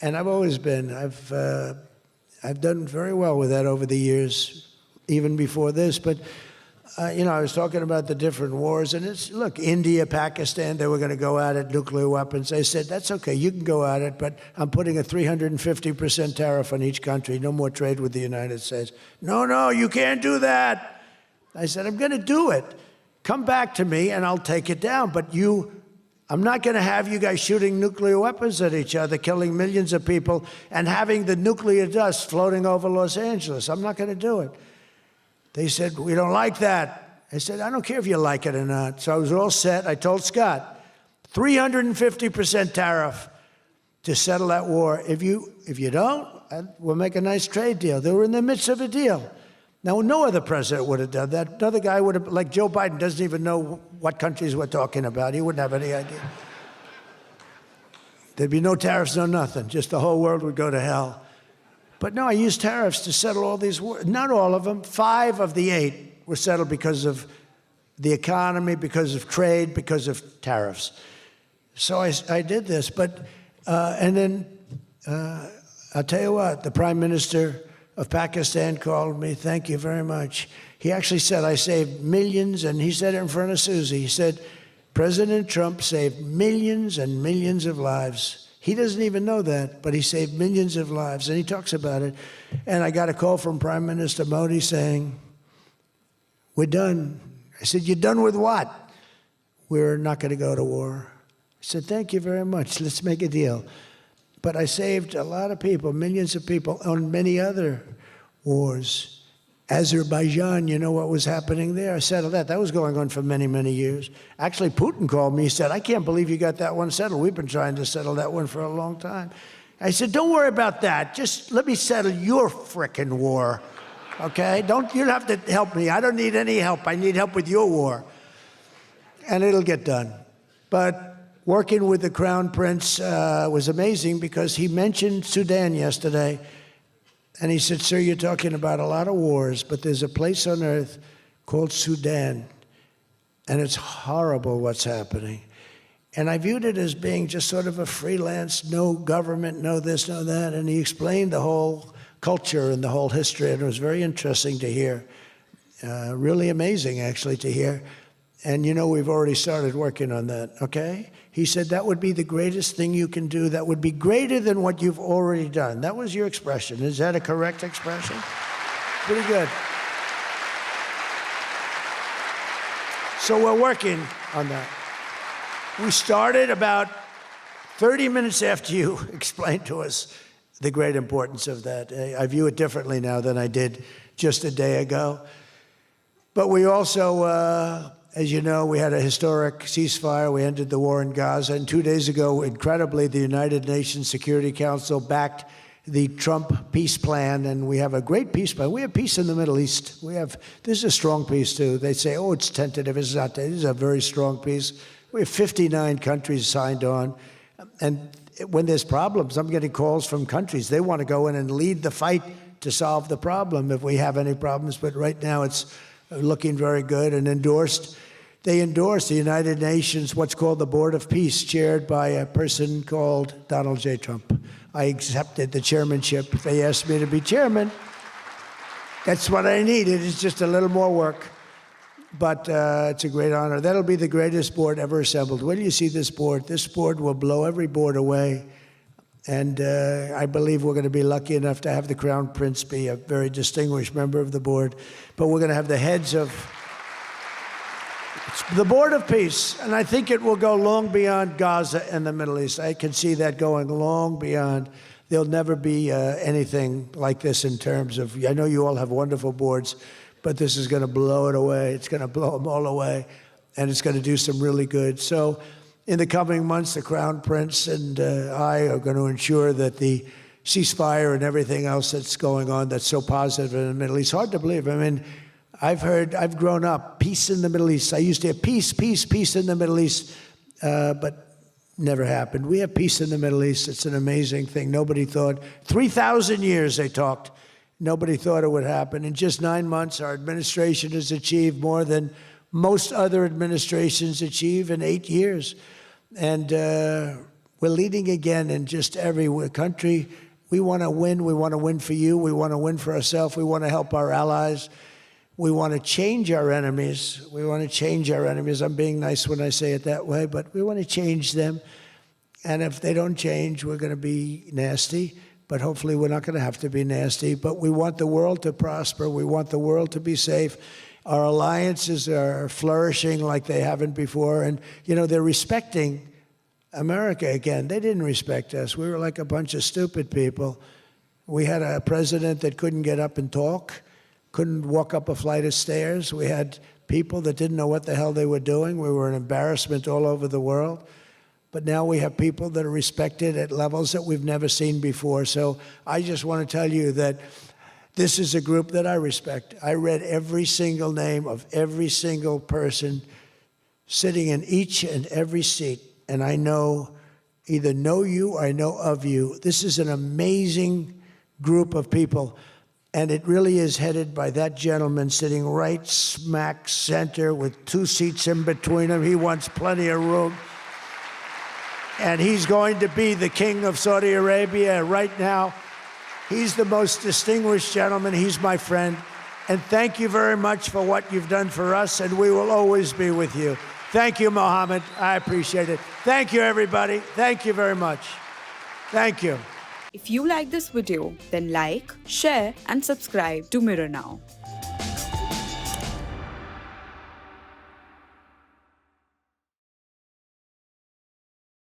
And I've always been. I've done very well with that over the years, even before this. But I was talking about the different wars, and look, India, Pakistan, they were going to go at it, nuclear weapons. I said, that's okay, you can go at it, but I'm putting a 350% tariff on each country, no more trade with the United States. No, you can't do that. I said, I'm going to do it. Come back to me, and I'll take it down. But I'm not going to have you guys shooting nuclear weapons at each other, killing millions of people, and having the nuclear dust floating over Los Angeles. I'm not going to do it. They said, we don't like that. I said, I don't care if you like it or not. So I was all set. I told Scott, 350% tariff to settle that war. If you don't, we'll make a nice trade deal. They were in the midst of a deal. Now, no other president would have done that. Another guy would have, like Joe Biden, doesn't even know what countries we're talking about. He wouldn't have any idea. There'd be no tariffs, no nothing. Just the whole world would go to hell. But no, I used tariffs to settle all these wars. Not all of them. 5 of the 8 were settled because of the economy, because of trade, because of tariffs. So I did this. But, and then I'll tell you what, the Prime Minister of Pakistan called me. Thank you very much. He actually said I saved millions, and he said it in front of Susie. He said, President Trump saved millions and millions of lives. He doesn't even know that, but he saved millions of lives, and he talks about it. And I got a call from Prime Minister Modi saying, we're done. I said, you're done with what? We're not going to go to war. I said, thank you very much. Let's make a deal. But I saved a lot of people, millions of people, on many other wars. Azerbaijan, you know what was happening there? I settled that. That was going on for many, many years. Actually, Putin called me. He said, I can't believe you got that one settled. We've been trying to settle that one for a long time. I said, don't worry about that. Just let me settle your frickin' war, okay? You don't have to help me. I don't need any help. I need help with your war. And it'll get done. But working with the Crown Prince was amazing because he mentioned Sudan yesterday. And he said, sir, you're talking about a lot of wars, but there's a place on earth called Sudan, and it's horrible what's happening. And I viewed it as being just sort of a freelance, no government, no this, no that. And he explained the whole culture and the whole history, and it was very interesting to hear. Really amazing, actually, to hear. And, we've already started working on that, okay? He said that would be the greatest thing you can do. That would be greater than what you've already done. That was your expression. Is that a correct expression? Pretty good. So we're working on that. We started about 30 minutes after you explained to us the great importance of that. I view it differently now than I did just a day ago. But we also, as you know, we had a historic ceasefire. We ended the war in Gaza. And 2 days ago, incredibly, the United Nations Security Council backed the Trump peace plan. And we have a great peace plan. We have peace in the Middle East. This is a strong peace, too. They say, oh, it's tentative. It's not. This is a very strong peace. We have 59 countries signed on. And when there's problems, I'm getting calls from countries. They want to go in and lead the fight to solve the problem if we have any problems. But right now, it's looking very good and endorsed. They endorsed the United Nations, what's called the Board of Peace, chaired by a person called Donald J. Trump. I accepted the chairmanship. They asked me to be chairman. That's what I needed. It's just a little more work. But it's a great honor. That'll be the greatest board ever assembled. When you see this board will blow every board away. And I believe we're going to be lucky enough to have the Crown Prince be a very distinguished member of the board. But we're going to have the heads of the Board of Peace, and I think it will go long beyond Gaza and the Middle East. I can see that going long beyond. There'll never be anything like this in terms of, I know you all have wonderful boards, but this is going to blow it away. It's going to blow them all away, and it's going to do some really good. So in the coming months, the Crown Prince and I are going to ensure that the ceasefire and everything else that's going on that's so positive in the Middle East, hard to believe. I mean, I've grown up, peace in the Middle East. I used to have peace in the Middle East, but never happened. We have peace in the Middle East. It's an amazing thing. Nobody thought, 3,000 years they talked. Nobody thought it would happen. In just 9 months, our administration has achieved more than most other administrations achieve in 8 years. And we're We're leading again in just every country. We want to win. We want to win for you. We want to win for ourselves. We want to help our allies. We want to change our enemies. We want to change our enemies. I'm being nice when I say it that way, but we want to change them. And if they don't change, we're going to be nasty. But hopefully we're not going to have to be nasty. But we want the world to prosper. We want the world to be safe. Our alliances are flourishing like they haven't before. And, they're respecting America again. They didn't respect us. We were like a bunch of stupid people. We had a president that couldn't get up and talk, couldn't walk up a flight of stairs. We had people that didn't know what the hell they were doing. We were an embarrassment all over the world. But now we have people that are respected at levels that we've never seen before. So I just want to tell you that this is a group that I respect. I read every single name of every single person sitting in each and every seat. And I either know you or I know of you. This is an amazing group of people. And it really is headed by that gentleman sitting right smack center with 2 seats in between him. He wants plenty of room. And he's going to be the king of Saudi Arabia right now. He's the most distinguished gentleman. He's my friend. And thank you very much for what you've done for us, and we will always be with you. Thank you, Mohammed. I appreciate it. Thank you, everybody. Thank you very much. Thank you. If you like this video, then like, share and subscribe to Mirror Now.